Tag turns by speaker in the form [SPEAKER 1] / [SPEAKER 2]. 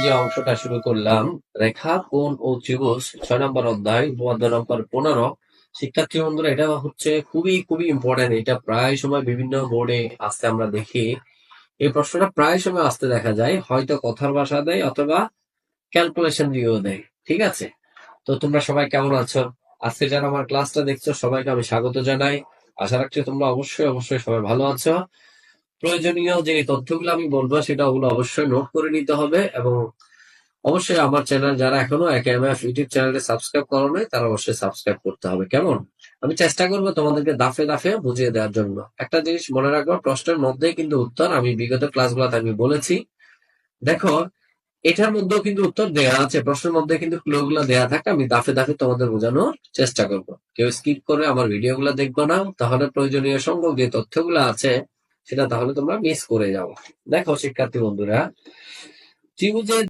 [SPEAKER 1] যে অংশটা শুরু করলাম, রেখা, কোণ ও ত্রিভুজ 6 নম্বর অধ্যায়, পদ্য নম্বর 15। শিক্ষার্থী বন্ধুরা, এটা হচ্ছে খুবই খুবই ইম্পর্টেন্ট। এটা প্রায় সময় বিভিন্ন বোর্ডে আসতে আমরা দেখি। এই প্রশ্নটা প্রায় সময় আসতে দেখা যায়, হয়তো কথার ভাষা দেয় অথবা ক্যালকুলেশন দিয়েও দেয়। ঠিক আছে, তো তোমরা সবাই কেমন আছো? আজকে যারা আমার ক্লাসটা দেখছো সবাইকে আমি স্বাগত জানাই। আশা রাখছি তোমরা অবশ্যই অবশ্যই সবাই ভালো আছো। প্রয়োজনীয় যে তথ্যগুলো আমি বলবো সেটা ওগুলো অবশ্যই নোট করে নিতে হবে, এবং অবশ্যই আমার চ্যানেল যারা এখনো একেএমএফ ইউটিউব চ্যানেলে সাবস্ক্রাইব করো নাই তারা অবশ্যই সাবস্ক্রাইব করতে হবে। কেমন? আমি চেষ্টা করবো তোমাদেরকে দাফে দাফে বুঝিয়ে দেওয়ার জন্য। একটা জিনিস মনে রাখবো, প্রশ্নের মধ্যেই কিন্তু উত্তর। আমি বিগত ক্লাসগুলোতে আমি বলেছি, দেখো এটার মধ্যেও কিন্তু উত্তর দেওয়া আছে, প্রশ্নের মধ্যে কিন্তু ক্লু গুলা দেওয়া থাকে। আমি দাফে দাফে তোমাদের বোঝানোর চেষ্টা করব। কেউ স্কিপ করে আমার ভিডিও গুলা দেখবো না, তাহলে প্রয়োজনীয় সংখ্যক যে তথ্যগুলো আছে সেটা তাহলে তোমরা মিস করে যাও। দেখো শিক্ষার্থী বন্ধুরা, ত্রিভুজের